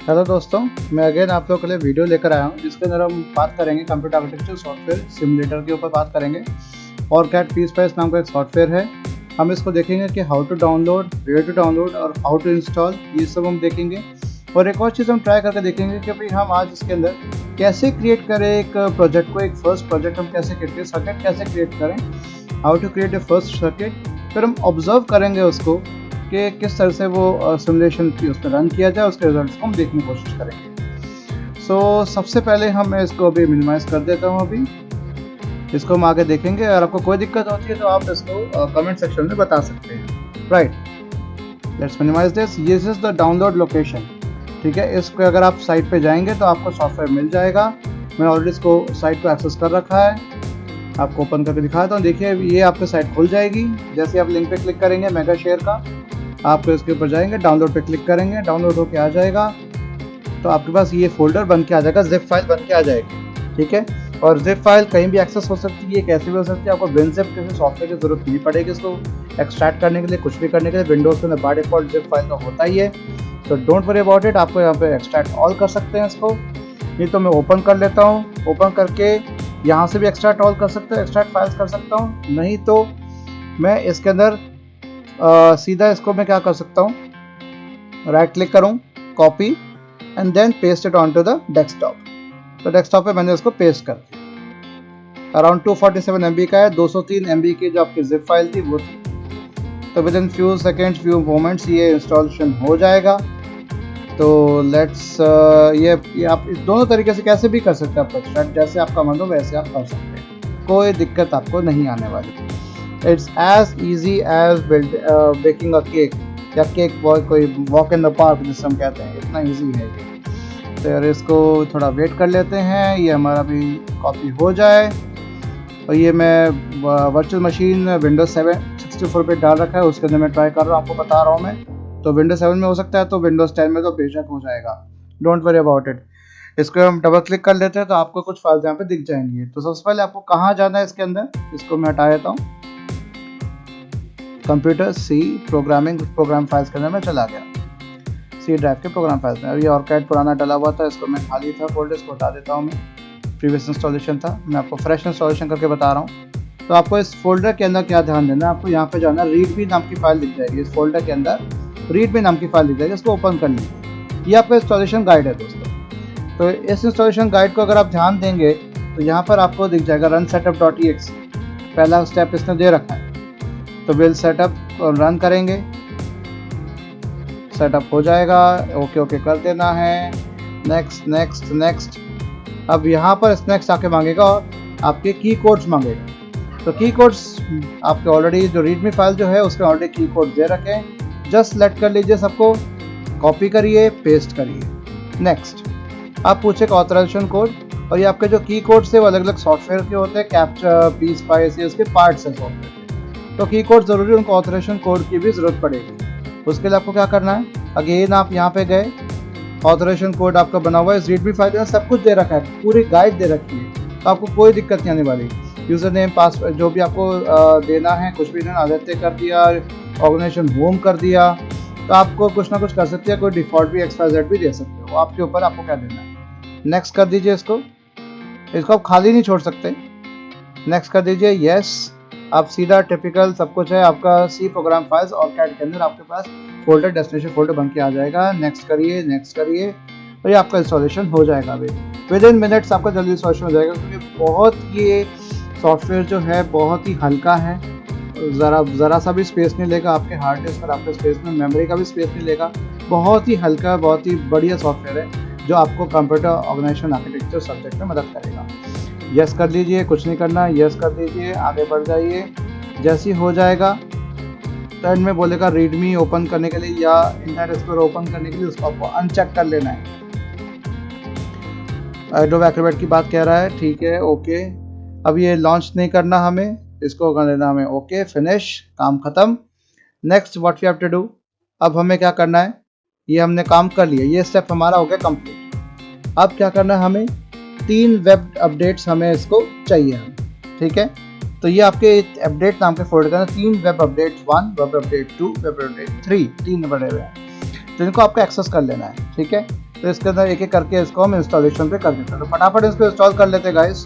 Hello दोस्तों, मैं again आप लोगों के लिए वीडियो लेकर आया हूँ जिसके अंदर हम बात करेंगे कंप्यूटर आर्किटेक्चर सॉफ्टवेयर सिमुलेटर के ऊपर बात करेंगे। ऑरकैड पीस्पाइस नाम का एक सॉफ्टवेयर है। हम इसको देखेंगे कि how to download, where to download और हाउ टू इंस्टॉल, ये सब हम देखेंगे। और एक और चीज़ हम ट्राई करके देखेंगे कि भाई हम आज इसके अंदर कैसे क्रिएट करें एक प्रोजेक्ट को, एक फर्स्ट प्रोजेक्ट हम कैसे क्रिएट करें, सर्किट कैसे क्रिएट करें, how to create a first circuit. फिर हम ऑब्जर्व करेंगे उसको कि किस तरह से वो सिमुलेशन की उस पर रन किया जाए, उसके रिजल्ट्स को हम देखने की कोशिश करेंगे। सबसे पहले हम इसको अभी मिनिमाइज़ कर देता हूँ। अभी इसको हम आगे देखेंगे। अगर आपको कोई दिक्कत होती है तो आप इसको कमेंट सेक्शन में बता सकते हैं। Right, let's minimize this. This is the download location. ठीक है, इसको अगर आप साइट पे जाएंगे तो आपको सॉफ्टवेयर मिल जाएगा। मैंने ऑलरेडी इसको साइट को एक्सेस कर रखा है, आपको ओपन करके दिखाता हूँ। देखिए ये आपकी साइट खुल जाएगी। जैसे आप लिंक पे क्लिक करेंगे मेगा शेयर का, आप इसके ऊपर जाएंगे, डाउनलोड पे क्लिक करेंगे, डाउनलोड होके आ जाएगा। तो आपके पास ये फोल्डर बन के आ जाएगा, जिप फाइल बन के आ जाएगी। ठीक है, और जिप फाइल कहीं भी एक्सेस हो सकती है, कैसे भी हो सकती है। आपको विनजिप किसी सॉफ्टवेयर की जरूरत नहीं पड़ेगी इसको एक्सट्रैक्ट करने के लिए, कुछ भी करने के लिए। विंडोज़ के अंदर बाय डिफॉल्ट जिप फाइल तो होता ही है, तो डोंट वरी अबाउट इट। आपको यहाँ पे एक्सट्रैक्ट ऑल कर सकते हैं इसको। नहीं तो मैं ओपन कर लेता हूँ, ओपन करके यहाँ से भी एक्सट्रैक्ट ऑल कर सकते हैं, एक्सट्रैक्ट फाइल्स कर सकता हूँ। नहीं तो मैं इसके अंदर सीधा इसको मैं क्या कर सकता हूँ, राइट क्लिक करूँ, copy and then paste it on to the desktop. तो डेस्कटॉप पे मैंने उसको पेस्ट कर दिया। अराउंड 247 MB का है, 203 MB की जो आपकी जिप फाइल थी वो थी। तो with in few seconds, few moments ये इंस्टॉलेशन हो जाएगा। तो लेट्स ये आप इस दोनों तरीके से कैसे भी कर सकते हैं। आप एक्सट्रैक्ट जैसे आपका मन हो वैसे आप कर सकते हैं, कोई दिक्कत आपको नहीं आने वाली। It's as easy as baking a cake, या केक कोई वॉक इन द पार्क जिसे हम कहते हैं, इतना ईजी है ये। तो यार इसको थोड़ा वेट कर लेते हैं, ये हमारा भी कॉपी हो जाए। और ये मैं वर्चुअल मशीन विंडोज 7 64 पे डाल रखा है, उसके अंदर मैं ट्राई कर रहा हूँ, आपको बता रहा हूँ मैं। तो विंडोज 7 में हो सकता है, तो विंडोज 10 में तो बेशक हो जाएगा, डोंट वरी अबाउट इट। इसको हम डबल क्लिक कर लेते हैं तो आपको कुछ फाइल्स यहाँ पे दिख जाएंगी। तो सबसे पहले आपको कहाँ जाना है इसके अंदर, इसको मैं हटा देता हूँ। Computer C programming program files के अंदर मैं चला गया, सी ड्राइव के प्रोग्राम फाइल्स में। अभी ऑरकैड पुराना डला हुआ था, इसको मैं खाली था फोल्डर, इसको हटा देता हूँ मैं। प्रीवियस इंस्टॉलेशन था, मैं आपको फ्रेश इंस्टॉलेशन करके बता रहा हूँ। तो आपको इस फोल्डर के अंदर क्या ध्यान देना है, आपको यहाँ पे जाना, रीडमी नाम की फाइल दिख जाएगी। इस फोल्डर के अंदर रीडमी नाम की फाइल दिख जाएगी, इसको ओपन कर लीजिए। ये आपका इंस्टॉलेशन गाइड है दोस्तों। तो इस इंस्टॉलेशन गाइड को अगर आप ध्यान देंगे तो यहाँ पर आपको दिख जाएगा रन setup.exe, पहला स्टेप इसने दे रखा है। तो विल सेटअप रन करेंगे, सेटअप हो जाएगा, ओके ओके कर देना है, नेक्स्ट नेक्स्ट नेक्स्ट। अब यहाँ पर नेक्स्ट आके मांगेगा और आपके की कोड्स मांगेगा। तो की कोड्स आपके ऑलरेडी जो रीडमी फाइल जो है उसमें ऑलरेडी की कोड दे रखे हैं, जस्ट सेलेक्ट कर लीजिए सबको, कॉपी करिए, पेस्ट करिए, नेक्स्ट। आप पूछेगा ऑथराइजेशन कोड, और ये आपके जो की कोड्स है वो अलग अलग सॉफ्टवेयर के होते हैं, कैप्चा, पीस्पाइस, ये उसके पार्ट्स हैं सॉफ्टवेयर। तो की कोड जरूरी, उनको ऑथराइजेशन कोड की भी जरूरत पड़ेगी। उसके लिए आपको क्या करना है, अगेन आप यहाँ पे गए, ऑथराइजेशन कोड आपका बना हुआ है, इस रीडमी फाइल में सब कुछ दे रखा है, पूरी गाइड दे रखी है, तो आपको कोई दिक्कत नहीं आने वाली। यूजर नेम, पासवर्ड जो भी आपको देना है, कुछ भी देना, आदित्य कर दिया, ऑर्गेनाइजेशन होम कर दिया, तो आपको कुछ ना कुछ कर सकते हैं। कोई डिफॉल्ट भी XYZ भी दे सकते हो, आपके ऊपर आपको क्या देना है। नेक्स्ट कर दीजिए इसको आप खाली नहीं छोड़ सकते, नेक्स्ट कर दीजिए, यस। आप सीधा टिपिकल सब कुछ है आपका सी प्रोग्राम फाइल्स और कैड के अंदर आपके पास फोल्डर, डेस्टिनेशन फोल्डर बन के आ जाएगा। नेक्स्ट करिए, नेक्स्ट करिए, और ये आपका इंस्टॉलेशन हो जाएगा। अभी विद इन मिनट्स आपका जल्दी इंस्टॉलेशन हो जाएगा, क्योंकि बहुत ये सॉफ्टवेयर जो है बहुत ही हल्का है, ज़रा सा भी स्पेस नहीं लेगा आपके हार्ड डिस्क पर, आपके स्पेस में मेमोरी का भी स्पेस नहीं लेगा। बहुत ही हल्का, बहुत ही बढ़िया सॉफ्टवेयर है जो आपको कंप्यूटर ऑर्गेनाइजेशन आर्किटेक्चर सब्जेक्ट में मदद करेगा। यस कर लीजिए, कुछ नहीं करना, यस कर दीजिए, आगे बढ़ जाइए। जैसे ही हो जाएगा तो एंड में बोलेगा रीडमी ओपन करने के लिए या इंटरनेट एक्सप्लोरर ओपन करने के लिए, उसको आपको अनचेक कर लेना है। एडोब एक्रोबैट की बात कह रहा है, ठीक है, ओके। अब ये लॉन्च नहीं करना हमें, इसको कर लेना हमें, ओके, फिनिश, काम खत्म। Next what we have to do, अब हमें क्या करना है, ये हमने काम कर लिया, ये स्टेप हमारा हो गया कंप्लीट। अब क्या करना है, हमें 3 वेब अपडेट्स हमें इसको चाहिए हमें, ठीक है। तो ये आपके अपडेट नाम के फोल्डर के अंदर 3 web update 1, web update 2, web update 3, 3 बड़े हुए हैं, तो इनको आपको एक्सेस कर लेना है, ठीक है। तो इसके अंदर एक एक करके इसको हम इंस्टॉलेशन पे कर देते हैं। तो फटाफट इसको इंस्टॉल कर लेते हैं गाइस।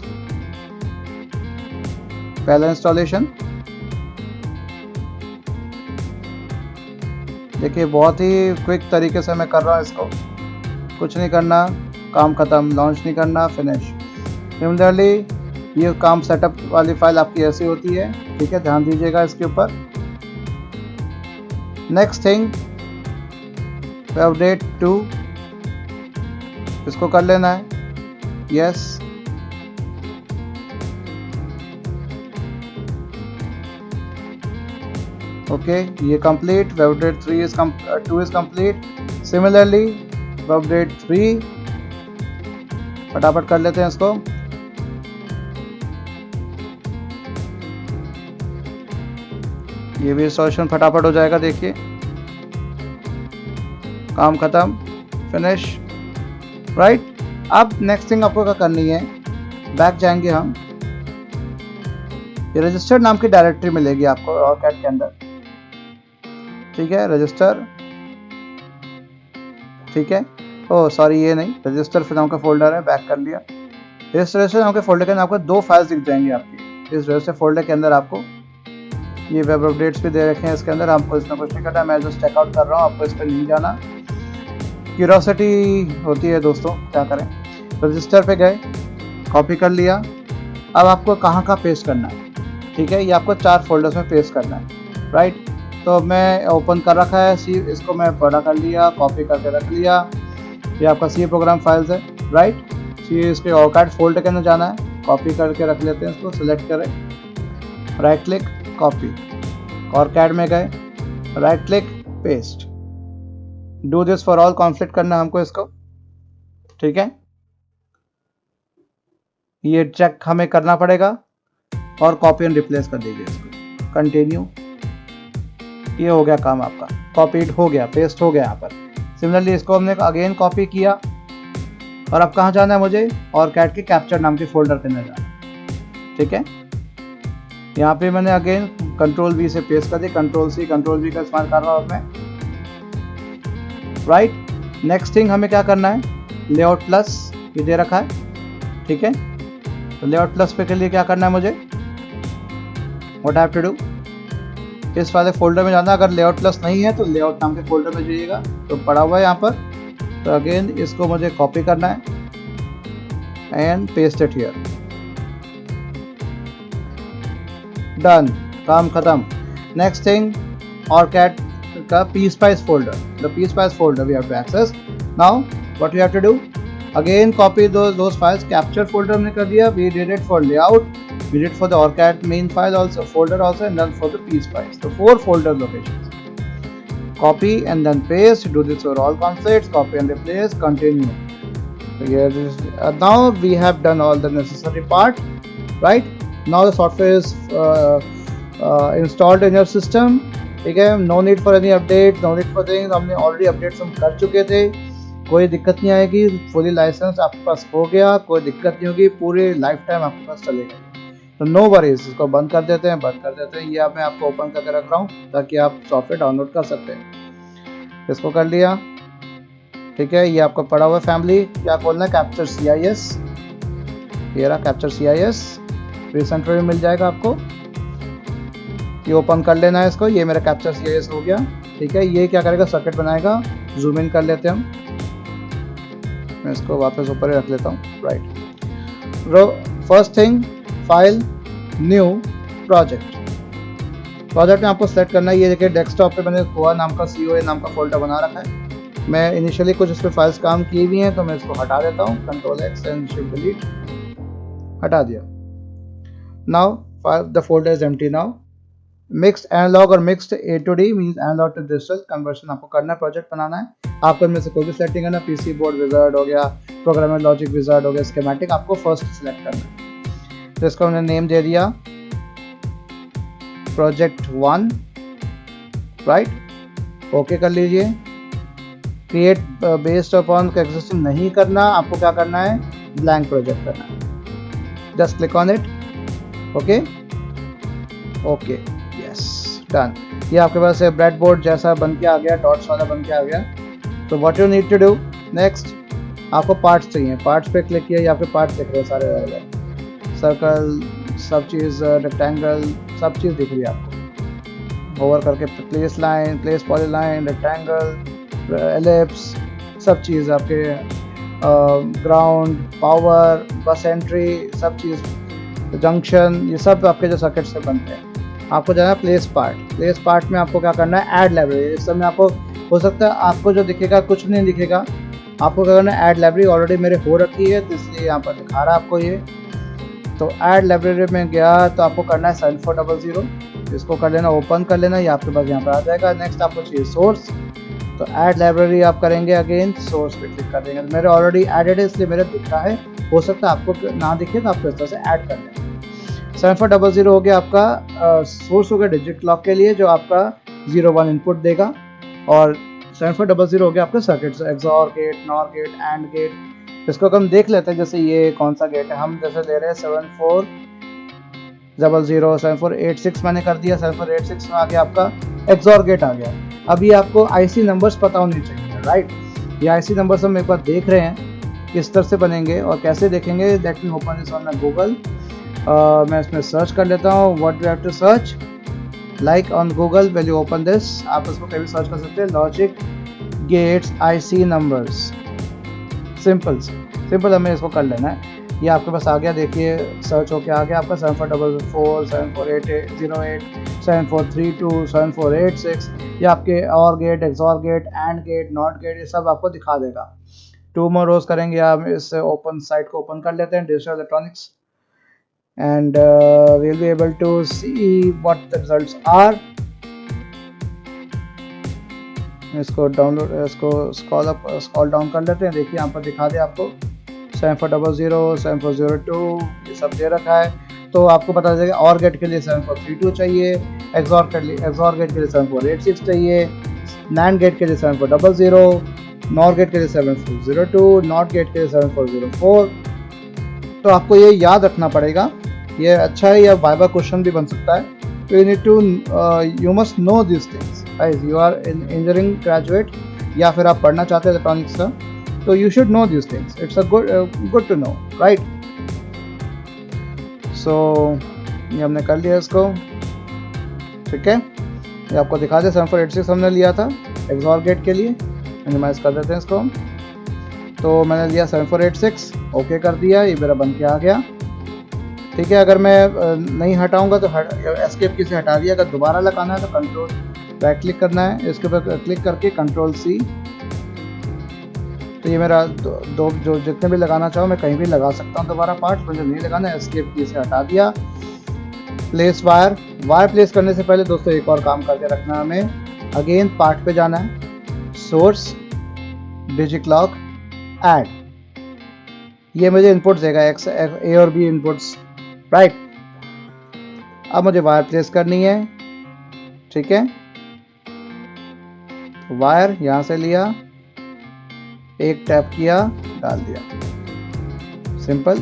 पहला इंस्टॉलेशन देखिए, बहुत ही क्विक तरीके से मैं कर रहा हूँ इसको, कुछ नहीं करना, काम खत्म, लॉन्च नहीं करना, फिनिश। सिमिलरली ये काम सेटअप वाली फाइल आपकी ऐसी होती है, ठीक है, ध्यान दीजिएगा इसके ऊपर। नेक्स्ट थिंग अपडेट 2, इसको कर लेना है, यस। ओके, ये complete, web update 2 is complete. Similarly web update 3 फटाफट कर लेते हैं इसको। ये भी इंस्टॉलेशन फटाफट हो जाएगा, देखिए, काम खत्म, फिनिश, राइट। अब नेक्स्ट थिंग आपको क्या करनी है, बैक जाएंगे हम, ये रजिस्टर नाम की डायरेक्टरी मिलेगी आपको ऑरकैड के अंदर, ठीक है, रजिस्टर, ठीक है, ओह सॉरी ये नहीं, रजिस्टर फिर नाम का फोल्डर है, बैक कर लिया। रजिस्टर नाम के फोल्डर के अंदर आपको 2 फाइल्स दिख जाएंगी आपकी। इस रजिस्टर फोल्डर के अंदर आपको ये वेब अपडेट्स भी दे रखे हैं इसके अंदर, आपको इसमें कुछ नहीं करना, मैं जस्ट चेकआउट कर रहा हूँ, आपको इस पर नहीं जाना, क्यूरियोसिटी होती है दोस्तों, क्या करें। रजिस्टर पे गए, कॉपी कर लिया। अब आपको कहाँ पेस्ट करना है, ठीक है, ये आपको 4 फोल्डर्स में पेस्ट करना है, राइट। तो मैं ओपन कर रखा है सी, इसको मैं बड़ा कर लिया, कॉपी करके रख लिया, ये आपका सी प्रोग्राम फाइल्स है, राइट। सी इसके ऑरकैड फोल्डर के अंदर जाना है, कॉपी करके रख लेते हैं इसको, सिलेक्ट करें, राइट क्लिक, कॉपी, ऑरकैड में गए, right click, paste. Do this for all conflict करना है हमको इसको, ठीक है, ये चेक हमें करना पड़ेगा, और कॉपी एंड रिप्लेस कर दीजिए इसको, कंटिन्यू। ये हो गया काम आपका, कॉपीड हो गया, पेस्ट हो गया यहाँ पर। सिमिलरली इसको हमने अगेन कॉपी किया, और अब कहाँ जाना है मुझे, ऑरकैड के कैप्चर नाम के फोल्डर के अंदर जाना, ठीक है। यहाँ पे मैंने अगेन कंट्रोल V से पेस्ट कर दिया, कंट्रोल C कंट्रोल V का इस्तेमाल कर रहा हूँ मैं, राइट। नेक्स्ट थिंग हमें क्या करना है, लेआउट प्लस ये दे रखा है, ठीक है। तो लेआउट प्लस पे के लिए क्या करना है मुझे, what I have to do, इस वाले फोल्डर में जाना। अगर लेआउट प्लस नहीं है तो लेआउट नाम के फोल्डर में जाइएगा, तो पड़ा हुआ है यहाँ पर। तो अगेन इसको मुझे कॉपी करना है and paste it here, done, काम खत्म। नेक्स्ट थिंग, ऑरकैड का pSpice folder, the pSpice folder we have to access. Now what we have to do, again copy those files, capture folder हमने कर दिया, we did it for layout, we did it for the OrCAD main file also, folder also, and then for the pSpice, the 4 folder locations. Copy and then paste, do this for all conflicts, copy and replace, continue. So here is, now we have done all the necessary part, right? Now the software is installed in your system, ठीक है। No need for any update, no need for things, हमने already updates हम कर चुके थे, कोई दिक्कत नहीं आएगी। फुली लाइसेंस आपके पास हो गया, कोई दिक्कत नहीं होगी, पूरे लाइफ टाइम आपके पास चलेगा। तो नो वरीज, इसको बंद कर देते हैं, बंद कर देते हैं। ये मैं आपको ओपन करके रख रहा हूँ ताकि आप सॉफ्टवेयर डाउनलोड कर सकते हैं। इसको कर लिया, ठीक है। ये आपका पड़ा हुआ फैमिली, क्या खोलना है, कैप्चर CIS, ये रहा कैप्चर CIS, रिसेंट में मिल जाएगा आपको, ये ओपन कर लेना है इसको। ये मेरा कैप्चर CIS हो गया, ठीक है। ये क्या करेगा, सर्किट बनाएगा, जूम इन कर लेते हैं हम, मैं इसको वापस ऊपर ही रख लेता हूँ, right. First thing, file, new, project में आपको सेलेक्ट करना है। ये देखिए डेस्कटॉप पे मैंने कोआ नाम का COA नाम का फोल्डर बना रखा है। मैं इनिशियली कुछ इस पर फाइल्स काम की हुई हैं, तो मैं इसको हटा देता हूँ, Ctrl+X एंड Shift डिलीट, हटा दिया। Now the folder is empty. Now mixed analog और mixed A to D means analog to digital conversion आपको करना है, प्रोजेक्ट बनाना है। आपको इनमें से कोई भी सेटिंग है ना, PC बोर्ड विजार्ड हो गया, प्रोग्रामर लॉजिक विजार्ड हो गया, स्कीमेटिक आपको फर्स्ट सिलेक्ट करना है। तो इसको मैंने नेम दे दिया प्रोजेक्ट 1, राइट, ओके कर लीजिए। क्रिएट बेस्ड अपॉन एग्जिस्टिंग नहीं करना, आपको क्या करना है, ब्लैंक प्रोजेक्ट करना है। Just click on it, okay okay, yes, done. ये आपके पास ब्रेड बोर्ड जैसा बन के आ गया, डॉट्स वाला बन के आ गया। तो what you need to do next, आपको पार्ट्स चाहिए, पार्ट्स पे क्लिक किया, ये आपके पार्ट्स दिख रहे हैं सारे अलग अलग, सर्कल सब चीज़, रेक्टेंगल सब चीज़ दिख रही है आपको। ओवर करके place line, place polyline, rectangle, ellipse सब चीज़ आपके, ग्राउंड, पावर, बस एंट्री सब चीज़, जंक्शन, ये सब आपके जो सर्किट से बनते हैं। आपको जाना है प्लेस पार्ट। प्लेस पार्ट में आपको क्या करना है, ऐड लाइब्रेरी। इस समय आपको हो सकता है आपको जो दिखेगा कुछ नहीं दिखेगा, आपको क्या करना है, ऐड लाइब्रेरी ऑलरेडी मेरे हो रखी है तो इसलिए यहाँ पर दिखा रहा है आपको ये। तो ऐड लाइब्रेरी में गया तो आपको करना है 7400, इसको कर लेना, ओपन कर लेना, ये आपके पास यहाँ पर आ जाएगा। नेक्स्ट आपको चाहिए सोर्स, तो ऐड लाइब्रेरी आप करेंगे, अगेन सोर्स पे क्लिक कर देंगे। तो मेरे ऑलरेडी एडेड है इसलिए मेरा दिख रहा है, हो सकता है आपको ना दिखे तो आपको इस तरह से ऐड कर लें। 7400 हो गया आपका सोर्स हो गया डिजिट क्लॉक के लिए जो आपका 01 इनपुट देगा, और 7400 हो गया आपका circuit, XOR gate, NOR gate, AND gate. इसको हम देख लेते हैं, जैसे ये कौन सा गेट है, हम जैसे ले रहे हैं 7400, 7486 मैंने कर दिया, 7486 में आ गया आपका एक्सॉर गेट आ गया। अभी आपको आईसी नंबर्स पता होने चाहिए, राइट। ये आईसी नंबर्स हम एक बार देख रहे हैं किस तरह से बनेंगे और कैसे देखेंगे। Let me open this on Google. मैं इसमें सर्च कर लेता हूँ, what we have to search, like on Google when you open this, आप इसको कहीं भी सर्च कर सकते हैं, logic gates IC numbers, simple हमें इसको कर लेना है। ये आपके पास आ गया, देखिए सर्च होके आ गया आपका 7444, 7408, 7432, 7486। ये आपके OR gate, XOR gate, AND gate, NOT gate, ये सब आपको दिखा देगा। 2 मोर रोज करेंगे, आप इस ओपन साइट को ओपन कर लेते हैं, digital electronics, and we'll be able to see what the results are. इसको डाउनलोड, इसको स्क्रॉल डाउन कर लेते हैं। देखिए यहाँ पर दिखा दे आपको 7400, 7402 ये सब दे रखा है। तो आपको पता चलेगा और गेट के लिए 7432 चाहिए, एक्सॉर गेट के लिए 7486 चाहिए, नैंड गेट के लिए 7400, नॉर गेट के लिए 7402, नॉट गेट के लिए 7404। तो आपको ये याद रखना पड़ेगा, ये अच्छा है, या वाइवा क्वेश्चन भी बन सकता है। तो you need to, you must know this things, guys. You are in engineering graduate या फिर आप पढ़ना चाहते हैं इलेक्ट्रॉनिक्स का, तो you should know this things, it's a good to know, right. So ये हमने कर लिया इसको, ठीक है। ये आपको दिखा दे 7486 हमने लिया था एक्सॉर गेट के लिए, मिनिमाइज कर देते हैं इसको। तो मैंने लिया 7486, ओके कर दिया, ये मेरा बन के आ गया, ठीक है। अगर मैं नहीं हटाऊंगा तो एस्केप की से हटा दिया। अगर दोबारा लगाना है तो कंट्रोल राइट क्लिक करना है, इसके ऊपर क्लिक करके कंट्रोल सी। तो ये मेरा दो जो जितने भी लगाना चाहो मैं कहीं भी लगा सकता हूँ दोबारा पार्ट, मुझे नहीं लगाना है, एस्केप की से हटा दिया। प्लेस वायर प्लेस करने से पहले दोस्तों एक और काम करके रखना है हमें, अगेन पार्ट पे जाना है, सोर्स, डिजिट क्लॉक, ऐड, ये मुझे इनपुट देगा एक्स, ए और बी इनपुट्स, राइट। अब मुझे वायर प्लेस करनी है, ठीक है। वायर यहां से लिया, एक टैप किया, डाल दिया, सिंपल।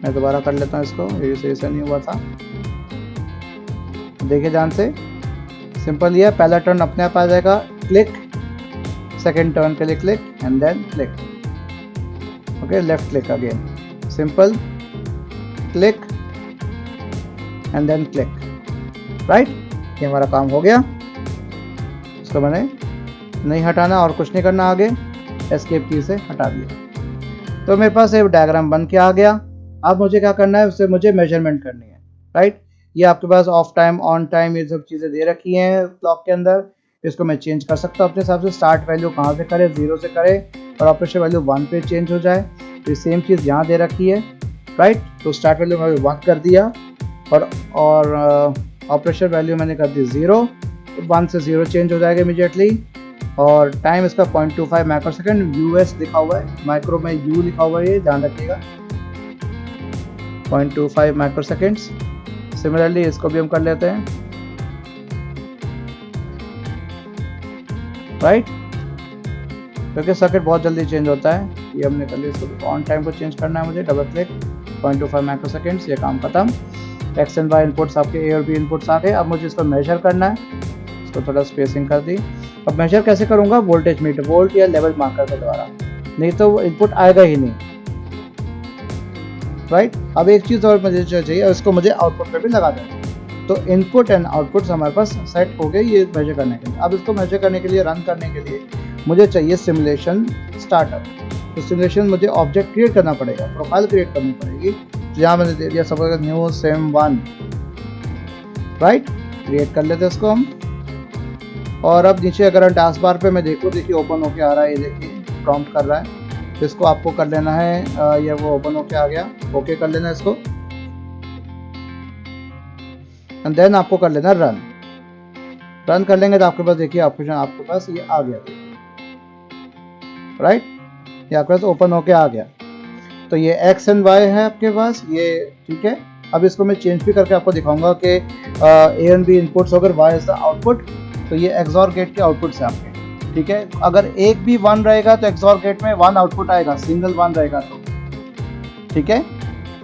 मैं दोबारा कर लेता हूं इसको, ये ऐसा नहीं हुआ था, देखिए ध्यान से, सिंपल। ये पहला टर्न अपने आप आ जाएगा, क्लिक, सेकेंड टर्न के लिए click, and then click, okay, left click again, simple, click and then click, right. ये हमारा काम हो गया। इसको मैंने नहीं हटाना और कुछ नहीं करना, आगे एस्केप की से हटा दिया। तो मेरे पास एक डायग्राम बन के आ गया। अब मुझे क्या करना है, उससे मुझे मेजरमेंट करनी है, राइट। ये आपके पास ऑफ टाइम, ऑन टाइम, ये सब चीज़ें दे रखी हैं क्लॉक के अंदर। इसको मैं चेंज कर सकता हूँ अपने हिसाब से, स्टार्ट वैल्यू कहाँ से करे, 0 से करे, और ऑपरेशन वैल्यू 1 पे चेंज हो जाए। तो ये सेम चीज़ यहाँ दे रखी है, राइट। तो स्टार्ट वैल्यू मैंने 1 कर दिया, और ऑपरेशन वैल्यू मैंने कर दी 0, 1 से 0 चेंज हो जाएगा इमीडिएटली। और टाइम इसका 0.25 माइक्रो सेकेंड, यूएस लिखा हुआ है, माइक्रो में यू लिखा हुआ है, ये ध्यान रखिएगा, 0.25 माइक्रो सेकेंड्स। सिमिलरली इसको भी हम कर लेते हैं, राइट, क्योंकि सर्किट बहुत जल्दी चेंज होता है। ये हमने कर लिया, इसको ऑन टाइम को चेंज करना है मुझे, डबल क्लिक, 0.25 माइक्रो सेकेंड्स, ये काम खत्म। एक्स एंड वाई इनपुट्स आपके ए और बी इनपुट्स आ गए। अब मुझे इसको मेजर करना है, इसको थोड़ा स्पेसिंग कर दी। अब मेजर कैसे करूँगा, वोल्टेज मीटर, वोल्ट या लेवल मार्कर के द्वारा। नहीं तो वो इनपुट आएगा ही नहीं, राइट। अब एक चीज़ और मुझे चाहिए, इसको मुझे आउटपुट पे भी लगा देना। तो इनपुट एंड आउटपुट हमारे पास सेट हो गए ये मेजर करने के लिए। अब इसको मेजर करने के लिए, रन करने के लिए मुझे चाहिए सिमुलेशन स्टार्टअप। तो सिमुलेशन मुझे ऑब्जेक्ट क्रिएट करना पड़ेगा, प्रोफाइल क्रिएट करनी पड़ेगी। तो यहाँ मैंने दे दिया suppose new sim1, right. Create कर लेते हैं इसको हम। और अब नीचे अगर टास्क बार पे मैं देखूँ, देखिए ओपन होके आ रहा है, ये देखिए प्रॉम्प्ट कर रहा है। इसको आपको कर लेना है, ये वो ओपन होके आ गया, ओके कर लेना इसको, एंड देन आपको कर लेना रन। रन कर लेंगे तो आपके पास देखिए ऑप्शन आपके पास ये आ गया, राइट। ये आपके पास ओपन होके आ गया। तो ये एक्स एंड वाई है आपके पास, ये ठीक है। अब इसको मैं चेंज भी करके आपको दिखाऊंगा कि ए एंड बी इनपुट्स अगर वाई इज द आउटपुट, तो ये एक्सऑर गेट के आउटपुट्स है आपके, ठीक है। अगर एक भी 1 रहेगा तो एक्सऑर गेट में 1 आउटपुट आएगा, सिंगल 1 रहेगा तो, ठीक है।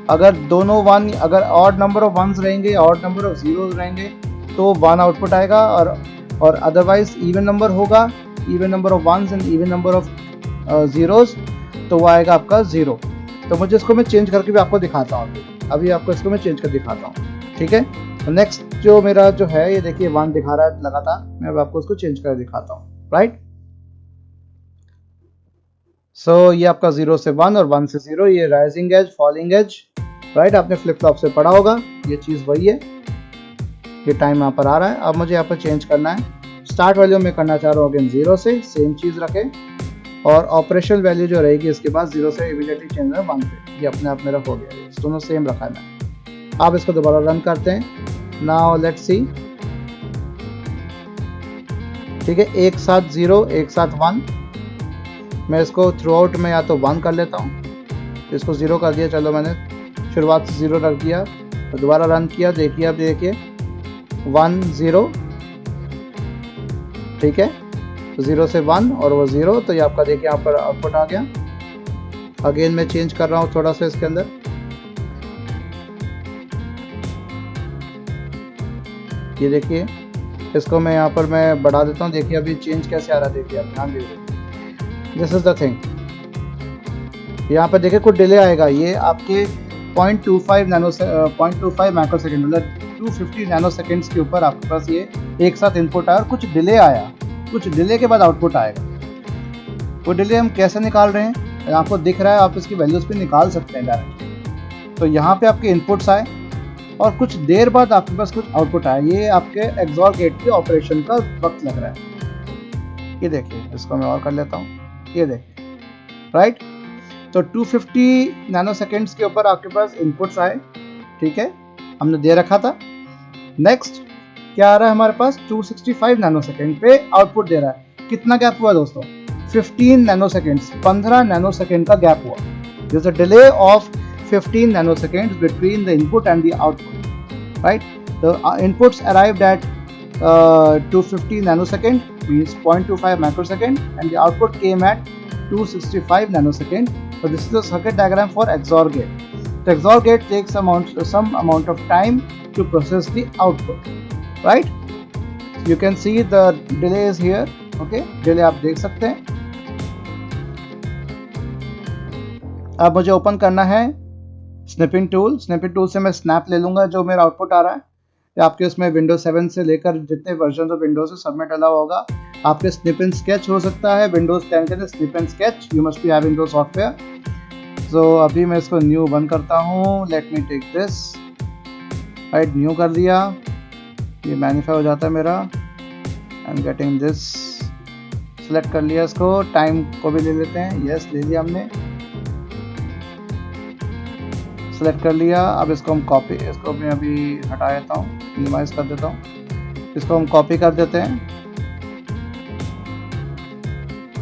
अगर दोनों 1, अगर ऑड नंबर ऑफ 1s रहेंगे, ऑड नंबर ऑफ 0s रहेंगे तो 1 आउटपुट आएगा, और अदरवाइज इवन नंबर होगा, even number of 1s and even number of 0s, तो वो आएगा आपका 0। तो मुझे इसको मैं चेंज करके भी आपको दिखाता हूँ, अभी आपको इसको मैं चेंज कर दिखाता हूँ, ठीक है। नेक्स्ट जो मेरा जो है, ये देखिए 1 दिखा रहा है लगातार, मैं अब आपको इसको चेंज कर दिखाता हूँ, राइट। सो ये आपका 0 से 1 और 1 से 0, ये rising edge, falling edge, right. आपने फ्लिप फ्लॉप से पढ़ा होगा, ये चीज़ वही है। ये टाइम यहाँ पर आ रहा है। अब मुझे यहाँ पर चेंज करना है, स्टार्ट वैल्यू में करना चाह रहा हूँ अगेन 0 से, सेम चीज़ रखें, और ऑपरेशनल वैल्यू जो रहेगी इसके बाद 0 से इमीडिएटली चेंज है 1 पे। ये अपने आप मेरा हो गया, दोनों सेम रखा है मैंने। आप इसको दोबारा रन करते हैं। नाउ लेट्स सी, ठीक है, एक साथ 0 एक साथ 1। मैं इसको थ्रू आउट में या तो 1 कर लेता हूँ, इसको 0 कर दिया, चलो मैंने शुरुआत से 0 रख दिया, तो दोबारा रन किया, देखिए अब देखिए 1 0, ठीक है। तो 0 से 1 और वो 0, तो ये आपका देखिए यहाँ पर आउटपुट आ गया। अगेन मैं चेंज कर रहा हूँ थोड़ा सा इसके अंदर, ये देखिए इसको मैं यहाँ पर मैं बढ़ा देता हूँ, देखिए अभी चेंज कैसे आ रहा है, देखिए आप ध्यान दीजिए। दिस इज द थिंग, यहाँ पर देखिए कुछ डिले आएगा, ये आपके 0.25 माइक्रो सेकेंड, मतलब 250 नैनो सेकेंड्स के ऊपर आपके पास ये एक साथ इनपुट आया और कुछ डिले आया, कुछ डिले के बाद आउटपुट आएगा। वो डिले हम कैसे निकाल रहे हैं, आपको दिख रहा है, आप इसकी वैल्यूज भी निकाल सकते हैं डायरेक्ट। तो यहाँ पे आपके इनपुट्स आए और कुछ देर बाद आपके पास कुछ आउटपुट आया, ये आपके एक्सऑर गेट के ऑपरेशन का वक्त लग रहा है। ये देखिए, इसको मैं और कर लेता हूँ, ये देखिए, राइट। तो 250 नैनो सेकेंड्स के ऊपर आपके पास इनपुट्स आए, ठीक है, हमने दे रखा था। नेक्स्ट क्या आ रहा है हमारे पास, 265 नैनो सेकेंड पे आउटपुट दे रहा है। कितना गैप हुआ दोस्तों, 15 नैनो सेकेंड्स, 15 नैनो सेकेंड का गैप हुआ। There is a delay of 15 nanoseconds between the input and the output, right. The inputs arrived at 250 nanosecond, means 0.25 microsecond, and the output came at 265 nanosecond. So this is the circuit diagram for XOR gate. The XOR gate takes some amount of time to process the output, right? You can see the delay is here, okay? Delay आप देख सकते हैं। अब मुझे open करना है snapping tool. Snapping tool से मैं स्नैप ले लूँगा जो मेरा आउटपुट आ रहा है। आपके उसमें विंडोज 7 से लेकर जितने वर्जन ऑफ विंडोज से सबमिट अलाउ होगा। आपके स्निप एंड स्केच हो सकता है, विंडोज 10 के लिए snip and sketch, you must be having दो सॉफ्टवेयर। सो अभी मैं इसको न्यू बंद करता हूँ। Let me take this, right, new कर दिया, ये मैनिफाई हो जाता है मेरा। I am getting this, select कर लिया इसको, टाइम को भी ले लेते हैं, यस ले लिया हमने, सेलेक्ट कर लिया। अब इसको हम कॉपी, इसको मैं अभी हटा देता हूँ, मिनिमाइज कर देता हूँ, इसको हम कॉपी कर देते हैं।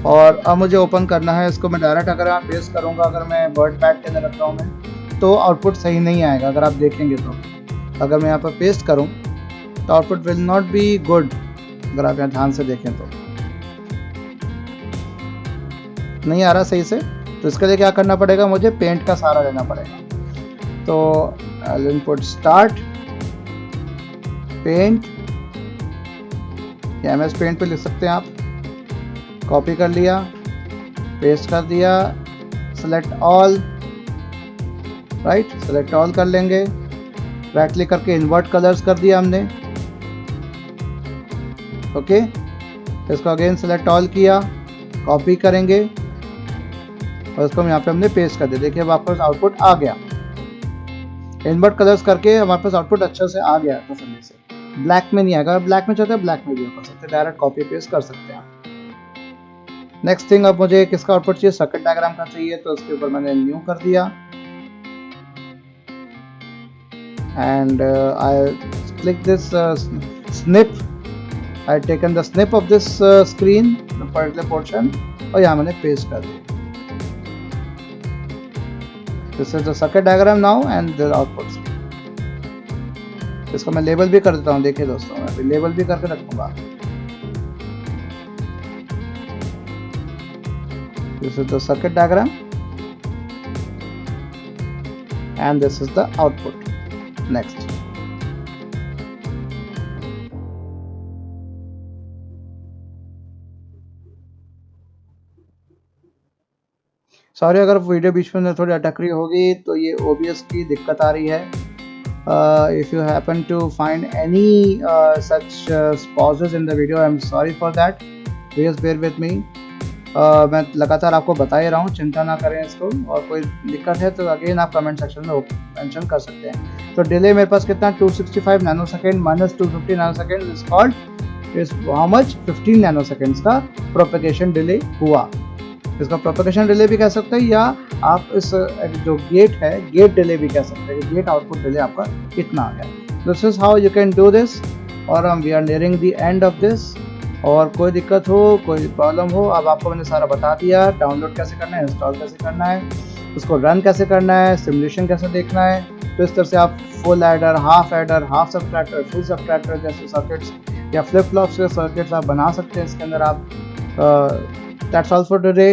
और अब मुझे ओपन करना है इसको। मैं डायरेक्ट अगर मैं पेस्ट करूँगा, अगर मैं वर्ड पैड के अंदर रख रहा हूँ मैं, तो आउटपुट सही नहीं आएगा। अगर आप देखेंगे तो अगर मैं यहाँ पर पेस्ट करूँ तो output will not be good. अगर आप यहाँ ध्यान से देखें तो नहीं आ रहा सही से। तो इसके लिए क्या करना पड़ेगा, मुझे पेंट का सहारा लेना पड़ेगा। तो इनपुट स्टार्ट पेंट, या MS पेंट पे लिख सकते हैं आप। कॉपी कर लिया, पेस्ट कर दिया, select all, right, select all कर लेंगे, राइट क्लिक करके इन्वर्ट कलर्स कर दिया हमने, ओके। इसको अगेन सेलेक्ट ऑल किया, कॉपी करेंगे और इसको यहाँ पे हमने पेस्ट कर दिया। देखिए अब आपके पास आउटपुट आ गया, इन्वर्ट कलर्स करके हमारे पास आउटपुट अच्छे से आ गया तसल्ली से। ब्लैक में नहीं आएगा, ब्लैक में चाहते हैं ब्लैक में भी कर सकते हैं, डायरेक्ट कॉपी पेस्ट कर सकते हैं। नेक्स्ट थिंग, अब मुझे किसका आउटपुट चाहिए, सर्किट डायग्राम का चाहिए, तो उसके ऊपर मैंने न्यू कर दिया and I click this snip, I taken the snip of this screen particular portion और यहाँ मैंने पेस्ट कर दिया। This is the circuit diagram now and the output. इसको मैं लेबल भी कर देता हूँ, देखिए दोस्तों मैं अभी लेबल भी करके रखूंगा। This is the circuit diagram and this is the output. Next, sorry अगर वीडियो बीच में थोड़ी अटक रही होगी तो ये OBS की दिक्कत आ रही है। If you happen to find any such pauses in the video, I'm sorry for that. Please bear with me. मैं लगातार आपको बता ही रहा हूँ, चिंता ना करें इसको, और कोई दिक्कत है तो अगेन आप कमेंट सेक्शन में मेंशन कर सकते हैं। तो डिले मेरे पास कितना 265 nanosecond minus 250 nanosecond is called is how much 15 nanoseconds का प्रोपेगेशन डिले हुआ। इसका प्रोपेगेशन डिले भी कह सकते हैं या आप इस जो गेट है गेट डिले भी कह सकते हैं, गेट आउटपुट डिले आपका कितना आ गया। This is how you can do this, और we are nearing the end of this. और कोई दिक्कत हो, कोई प्रॉब्लम हो, अब आपको मैंने सारा बता दिया, डाउनलोड कैसे करना है, इंस्टॉल कैसे करना है, उसको रन कैसे करना है, सिमुलेशन कैसे देखना है। तो इस तरह से आप full adder, half subtractor, full subtractor जैसे सर्किट्स या फ्लिप फ्लॉप्स के सर्किट्स आप बना सकते हैं इसके अंदर आप। That's all for today.